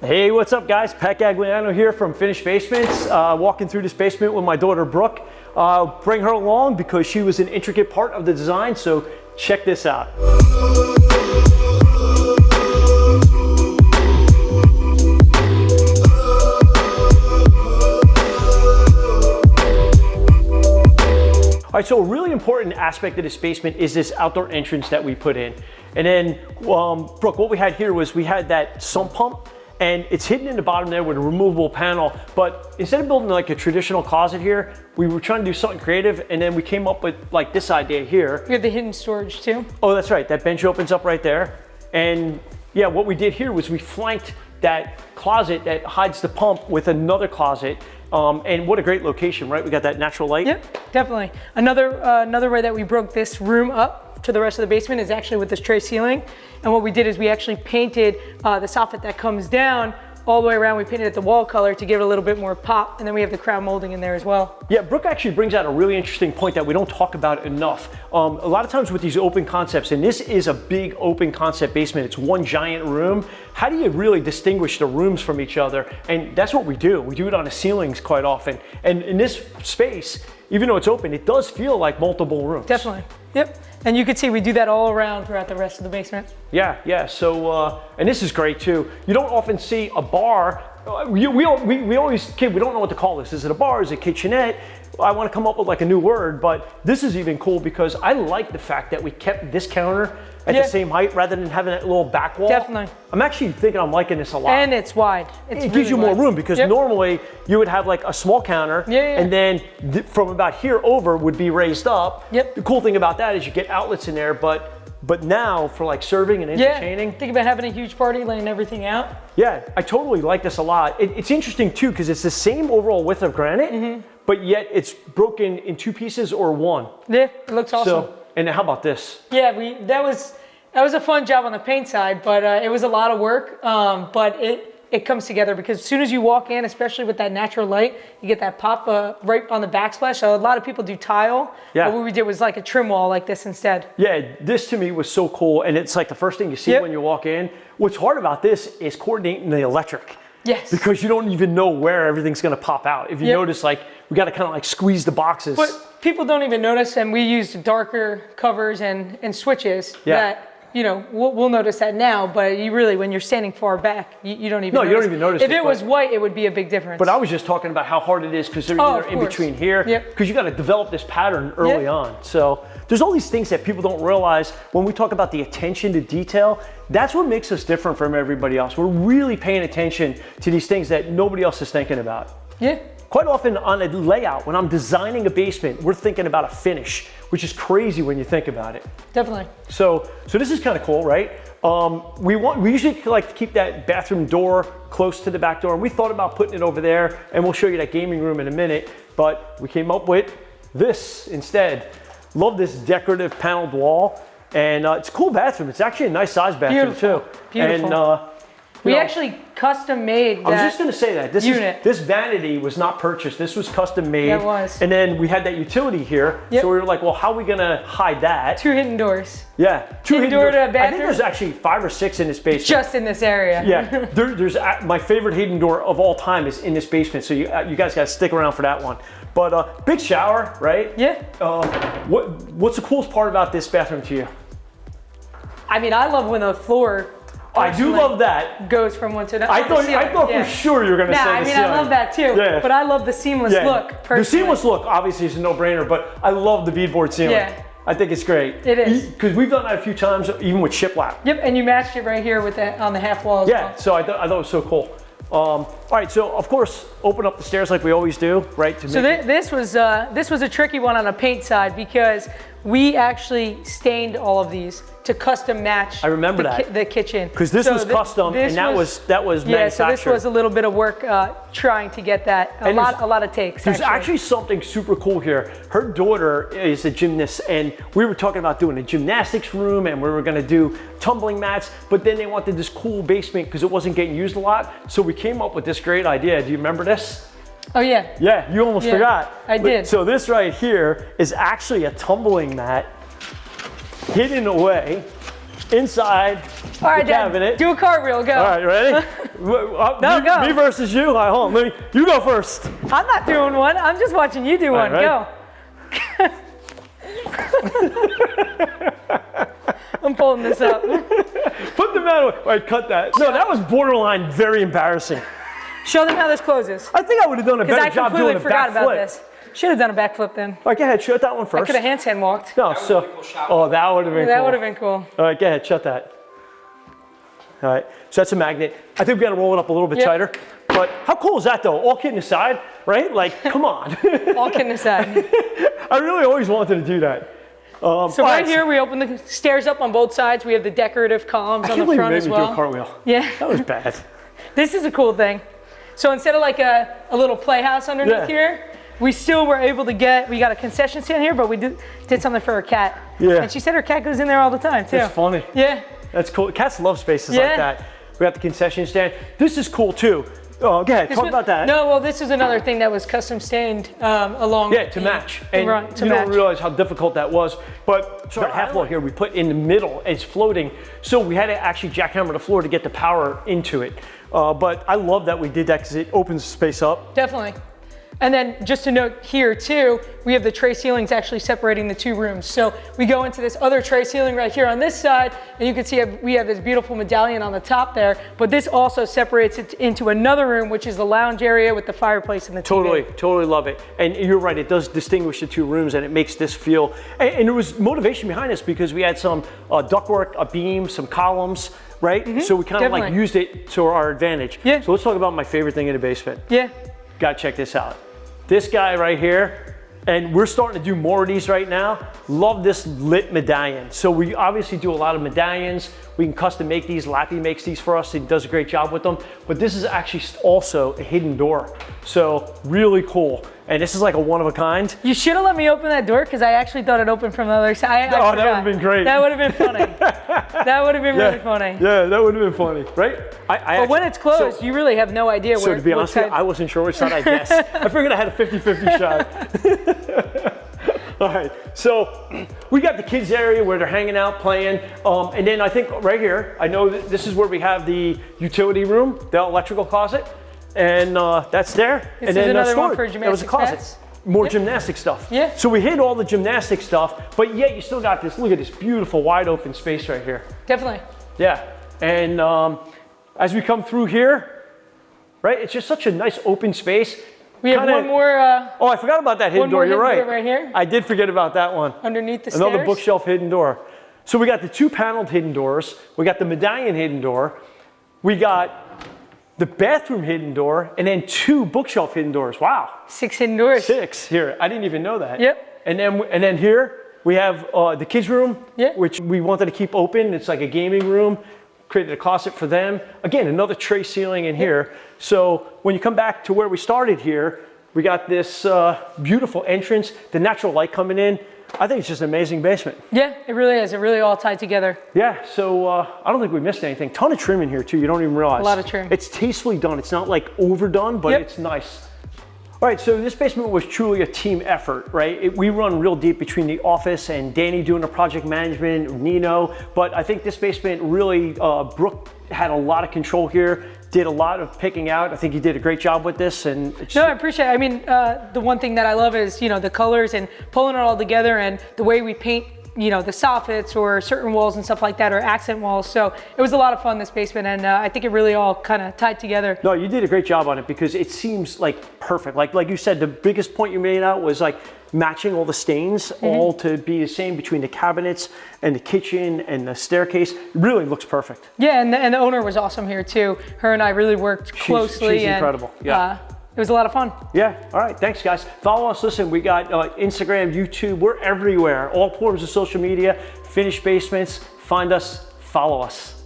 Hey, what's up guys? Pat Gagliano here from Finished Basements. Walking through this basement with my daughter Brooke. Bring her along because she was an intricate part of the design, so check this out. All right, so a really important aspect of this basement is this outdoor entrance that we put in. And then, Brooke, what we had here was we had that sump pump, and it's hidden in the bottom there with a removable panel. But instead of building like a traditional closet here, we were trying to do something creative, and then we came up with like this idea here. We have the hidden storage too. Oh, that's right. That bench opens up right there. And yeah, what we did here was we flanked that closet that hides the pump with another closet. And what a great location, right? We got that natural light. Yep, definitely. Another way that we broke this room up to the rest of the basement is actually with this tray ceiling. And what we did is we actually painted the soffit that comes down all the way around. We painted it the wall color to give it a little bit more pop. And then we have the crown molding in there as well. Yeah, Brooke actually brings out a really interesting point that we don't talk about enough. A lot of times with these open concepts, and this is a big open concept basement, it's one giant room. How do you really distinguish the rooms from each other? And that's what we do. We do it on the ceilings quite often. And in this space, even though it's open, it does feel like multiple rooms. Definitely, yep. And you can see we do that all around throughout the rest of the basement. Yeah, so, and this is great too. You don't often see a bar. We always, kid, we don't know what to call this. Is it a bar? Is it a kitchenette? I want to come up with like a new word, but this is even cool because I like the fact that we kept this counter at the same height rather than having that little back wall. Definitely. I'm actually thinking I'm liking this a lot. And it's wide. It gives you more room because normally you would have like a small counter and then from about here over would be raised up. The cool thing about that is you get outlets in there, but now for like serving and entertaining. Think about having a huge party, laying everything out. Yeah, I totally like this a lot. It's interesting too because it's the same overall width of granite, but yet it's broken in two pieces or one. Yeah, it looks awesome. So, and how about this? Yeah, that was a fun job on the paint side, but it was a lot of work. But it comes together because as soon as you walk in, especially with that natural light, you get that pop right on the backsplash. So a lot of people do tile. Yeah. But what we did was like a trim wall like this instead. Yeah, this to me was so cool, and it's like the first thing you see when you walk in. What's hard about this is coordinating the electric. Yes. Because you don't even know where everything's gonna pop out. If you notice, like, we gotta kind of like squeeze the boxes. But people don't even notice, and we used darker covers and switches that, you know, we'll notice that now, but you really, when you're standing far back, you don't even notice. No, you don't even notice If it was white, it would be a big difference. But I was just talking about how hard it is because they're in between here. Because you gotta develop this pattern early on. So there's all these things that people don't realize when we talk about the attention to detail. That's what makes us different from everybody else. We're really paying attention to these things that nobody else is thinking about. Yeah. Quite often on a layout, when I'm designing a basement, we're thinking about a finish, which is crazy when you think about it. Definitely. So this is kind of cool, right? We usually like to keep that bathroom door close to the back door, and we thought about putting it over there, and we'll show you that gaming room in a minute, but we came up with this instead. Love this decorative paneled wall, and it's a cool bathroom. It's actually a nice size bathroom too. Beautiful. And we actually custom made that. I was just going to say that this vanity was not purchased. This was custom made. Yeah, it was. And then we had that utility here. So we were like, well, how are we going to hide that? 2 hidden doors. Yeah, 2 hidden door doors. to a bathroom. I think there's actually 5 or 6 in this basement. Just in this area. Yeah, there's my favorite hidden door of all time is in this basement. So you guys got to stick around for that one. But big shower, right? Yeah. What's the coolest part about this bathroom to you? I mean, I love when the floor. I do love that. Goes from one to another. I thought for sure you were going to say the ceiling. I love that too. Yeah. But I love the seamless look. Personally. The seamless look obviously is a no-brainer, but I love the beadboard ceiling. Yeah. I think it's great. It is. Because we've done that a few times, even with shiplap. Yep, and you matched it right here with that on the half wall as well. So I thought it was so cool. All right, so of course, open up the stairs like we always do, right? So this was a tricky one on the paint side because we actually stained all of these to custom match. I remember the kitchen. Because this was custom, and that was manufactured. Yeah, so this was a little bit of work trying to get that. A lot of takes. There's actually something super cool here. Her daughter is a gymnast, and we were talking about doing a gymnastics room, and we were going to do tumbling mats. But then they wanted this cool basement because it wasn't getting used a lot. So we came up with this great idea. Do you remember this? Oh yeah. Yeah, you almost forgot. I did. So this right here is actually a tumbling mat hidden away. inside All right, the cabinet. Dad, do a cartwheel, go. All right, ready? Go. Me versus you. All right, hold on. You go first. I'm not doing one. I'm just watching you do one. Right, go. I'm pulling this up. Put the mat away. All right, cut that. No, that was borderline very embarrassing. Show them how this closes. I think I would have done a better job doing a forgot about backflip. this. Should have done a backflip then. All right, go ahead. Shut that one first. I could have handstand walked. No, so. Oh, that would have been cool. That would have been cool. All right, go ahead. Shut that. All right, so that's a magnet. I think we got to roll it up a little bit tighter. But how cool is that though? All kidding aside, right? Like, come on. All kidding aside. I really always wanted to do that. So right here, we open the stairs up on both sides. We have the decorative columns on the front as well. Do a cartwheel. Yeah. That was bad. This is a cool thing. So instead of like a little playhouse underneath here, we still were able to we got a concession stand here, but we did something for her cat. Yeah. And she said her cat goes in there all the time too. That's funny. Yeah. That's cool. Cats love spaces like that. We got the concession stand. This is cool too. Oh, go ahead, talk about that. No, well, this is another thing that was custom stained along. Yeah, to match. And you don't realize how difficult that was. But the half wall here we put in the middle. It's floating. So we had to actually jackhammer the floor to get the power into it. But I love that we did that because it opens the space up. Definitely. And then just to note here too, we have the tray ceilings actually separating the two rooms. So we go into this other tray ceiling right here on this side, and you can see we have this beautiful medallion on the top there, but this also separates it into another room, which is the lounge area with the fireplace and the TV. Totally love it. And you're right, it does distinguish the two rooms and it makes this feel, and there was motivation behind this because we had some ductwork, a beam, some columns, right? Mm-hmm. So we kind of like used it to our advantage. Yeah. So let's talk about my favorite thing in the basement. Yeah. Gotta check this out. This guy right here, and we're starting to do more of these right now. Love this lit medallion. So we obviously do a lot of medallions. We can custom make these. Lappy makes these for us. He does a great job with them. But this is actually also a hidden door. So really cool. And this is like a one of a kind. You should have let me open that door because I actually thought it opened from the other side. That would have been great. That would have been funny. That would have been really funny. Yeah, that would have been funny, right? But when it's closed, you really have no idea where. So to be honest with you, I wasn't sure which side I guessed. I figured I had a 50-50 shot. All right, so we got the kids area where they're hanging out, playing. And then I think right here, I know that this is where we have the utility room, the electrical closet. And that's there. This and then is another one for it was a closet. Sets. More gymnastic stuff. Yeah. So we hid all the gymnastic stuff, but yet you still got this, look at this beautiful wide open space right here. Definitely. Yeah, and as we come through here, right, it's just such a nice open space. We have one more. Oh, I forgot about that hidden door, you're right. Door right here. I did forget about that one. Underneath the Another stairs. bookshelf hidden door. So we got the two paneled hidden doors, we got the medallion hidden door, we got the bathroom hidden door, and then two bookshelf hidden doors. Wow. 6 hidden doors. 6 here. I didn't even know that. Yep. And then here we have the kids' room, yep, which we wanted to keep open. It's like a gaming room. Created a closet for them. Again, another tray ceiling in here. So when you come back to where we started here, we got this beautiful entrance, the natural light coming in. I think it's just an amazing basement. Yeah, it really is. It really all tied together. Yeah, so I don't think we missed anything. Ton of trim in here too, you don't even realize. A lot of trim. It's tastefully done. It's not like overdone, but it's nice. All right, so this basement was truly a team effort, right? We run real deep between the office and Danny doing the project management, Nino, but I think this basement really, Brooke had a lot of control here, did a lot of picking out. I think he did a great job with this. And no, I appreciate it. I mean, the one thing that I love is, you know, the colors and pulling it all together and the way we paint, you know, the soffits or certain walls and stuff like that, or accent walls. So it was a lot of fun, this basement, and I think it really all kind of tied together. No, you did a great job on it because it seems like perfect. Like you said, the biggest point you made out was like matching all the stains, all to be the same between the cabinets and the kitchen and the staircase. It really looks perfect. Yeah, and the owner was awesome here too. Her and I really worked closely. She's incredible. Yeah. It was a lot of fun. Yeah, all right, thanks guys. Follow us, listen, we got Instagram, YouTube, we're everywhere. All forms of social media, Finished Basements, find us, follow us.